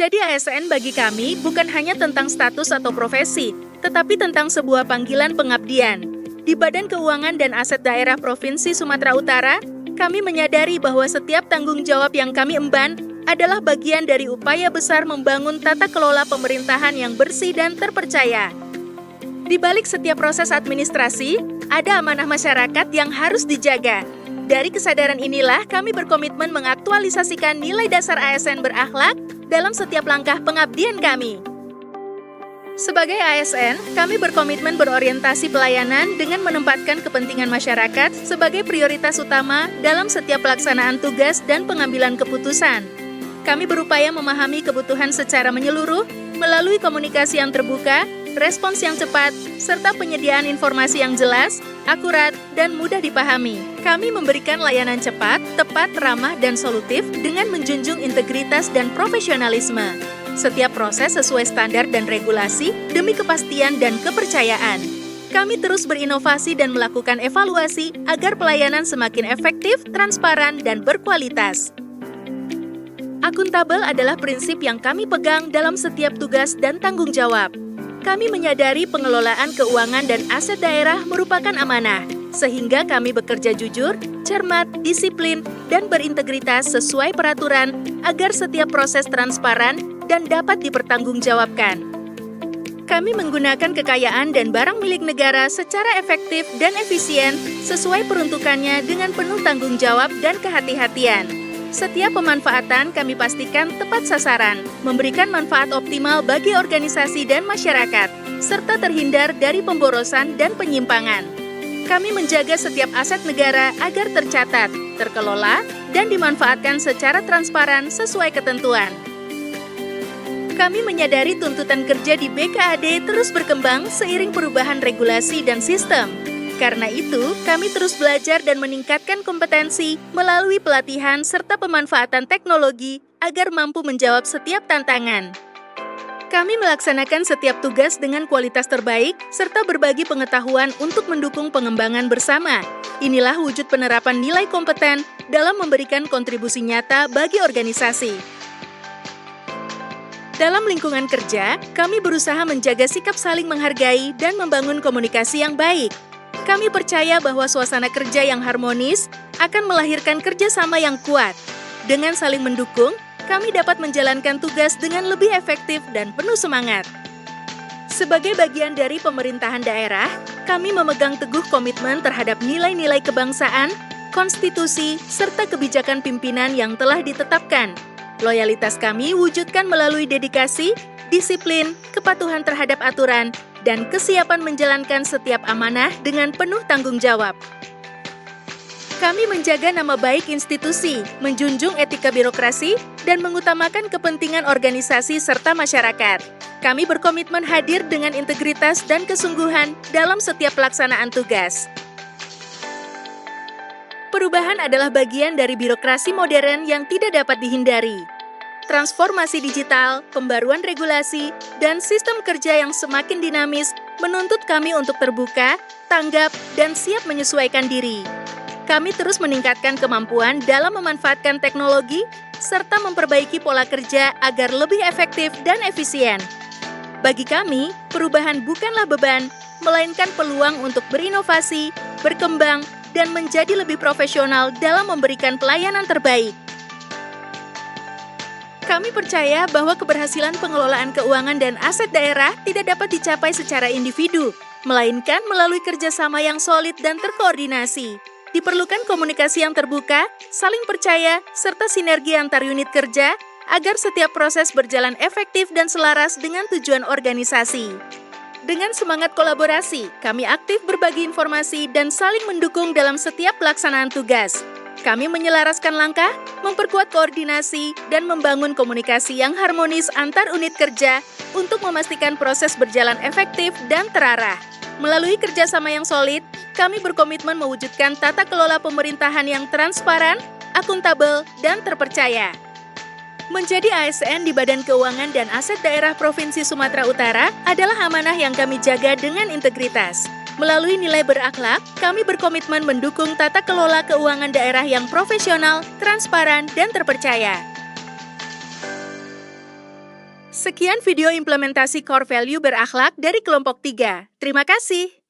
Menjadi ASN bagi kami bukan hanya tentang status atau profesi, tetapi tentang sebuah panggilan pengabdian. Di Badan Keuangan dan Aset Daerah Provinsi Sumatera Utara, kami menyadari bahwa setiap tanggung jawab yang kami emban adalah bagian dari upaya besar membangun tata kelola pemerintahan yang bersih dan terpercaya. Di balik setiap proses administrasi, ada amanah masyarakat yang harus dijaga. Dari kesadaran inilah kami berkomitmen mengaktualisasikan nilai dasar ASN berakhlak dalam setiap langkah pengabdian kami. Sebagai ASN, kami berkomitmen berorientasi pelayanan dengan menempatkan kepentingan masyarakat sebagai prioritas utama dalam setiap pelaksanaan tugas dan pengambilan keputusan. Kami berupaya memahami kebutuhan secara menyeluruh melalui komunikasi yang terbuka, respons yang cepat, serta penyediaan informasi yang jelas, akurat, dan mudah dipahami. Kami memberikan layanan cepat, tepat, ramah, dan solutif dengan menjunjung integritas dan profesionalisme. Setiap proses sesuai standar dan regulasi demi kepastian dan kepercayaan. Kami terus berinovasi dan melakukan evaluasi agar pelayanan semakin efektif, transparan, dan berkualitas. Akuntabel adalah prinsip yang kami pegang dalam setiap tugas dan tanggung jawab. Kami menyadari pengelolaan keuangan dan aset daerah merupakan amanah, sehingga kami bekerja jujur, cermat, disiplin, dan berintegritas sesuai peraturan agar setiap proses transparan dan dapat dipertanggungjawabkan. Kami menggunakan kekayaan dan barang milik negara secara efektif dan efisien sesuai peruntukannya dengan penuh tanggung jawab dan kehati-hatian. Setiap pemanfaatan kami pastikan tepat sasaran, memberikan manfaat optimal bagi organisasi dan masyarakat, serta terhindar dari pemborosan dan penyimpangan. Kami menjaga setiap aset negara agar tercatat, terkelola, dan dimanfaatkan secara transparan sesuai ketentuan. Kami menyadari tuntutan kerja di BKAD terus berkembang seiring perubahan regulasi dan sistem. Karena itu, kami terus belajar dan meningkatkan kompetensi melalui pelatihan serta pemanfaatan teknologi agar mampu menjawab setiap tantangan. Kami melaksanakan setiap tugas dengan kualitas terbaik serta berbagi pengetahuan untuk mendukung pengembangan bersama. Inilah wujud penerapan nilai kompeten dalam memberikan kontribusi nyata bagi organisasi. Dalam lingkungan kerja, kami berusaha menjaga sikap saling menghargai dan membangun komunikasi yang baik. Kami percaya bahwa suasana kerja yang harmonis akan melahirkan kerjasama yang kuat. Dengan saling mendukung, kami dapat menjalankan tugas dengan lebih efektif dan penuh semangat. Sebagai bagian dari pemerintahan daerah, kami memegang teguh komitmen terhadap nilai-nilai kebangsaan, konstitusi, serta kebijakan pimpinan yang telah ditetapkan. Loyalitas kami wujudkan melalui dedikasi, disiplin, kepatuhan terhadap aturan, dan kesiapan menjalankan setiap amanah dengan penuh tanggung jawab. Kami menjaga nama baik institusi, menjunjung etika birokrasi, dan mengutamakan kepentingan organisasi serta masyarakat. Kami berkomitmen hadir dengan integritas dan kesungguhan dalam setiap pelaksanaan tugas. Perubahan adalah bagian dari birokrasi modern yang tidak dapat dihindari. Transformasi digital, pembaruan regulasi, dan sistem kerja yang semakin dinamis menuntut kami untuk terbuka, tanggap, dan siap menyesuaikan diri. Kami terus meningkatkan kemampuan dalam memanfaatkan teknologi serta memperbaiki pola kerja agar lebih efektif dan efisien. Bagi kami, perubahan bukanlah beban, melainkan peluang untuk berinovasi, berkembang, dan menjadi lebih profesional dalam memberikan pelayanan terbaik. Kami percaya bahwa keberhasilan pengelolaan keuangan dan aset daerah tidak dapat dicapai secara individu, melainkan melalui kerjasama yang solid dan terkoordinasi. Diperlukan komunikasi yang terbuka, saling percaya, serta sinergi antar unit kerja agar setiap proses berjalan efektif dan selaras dengan tujuan organisasi. Dengan semangat kolaborasi, kami aktif berbagi informasi dan saling mendukung dalam setiap pelaksanaan tugas. Kami menyelaraskan langkah, memperkuat koordinasi, dan membangun komunikasi yang harmonis antar unit kerja untuk memastikan proses berjalan efektif dan terarah. Melalui kerjasama yang solid, kami berkomitmen mewujudkan tata kelola pemerintahan yang transparan, akuntabel, dan terpercaya. Menjadi ASN di Badan Keuangan dan Aset Daerah Provinsi Sumatera Utara adalah amanah yang kami jaga dengan integritas. Melalui nilai berakhlak, kami berkomitmen mendukung tata kelola keuangan daerah yang profesional, transparan, dan terpercaya. Sekian video implementasi core value berakhlak dari kelompok 3. Terima kasih.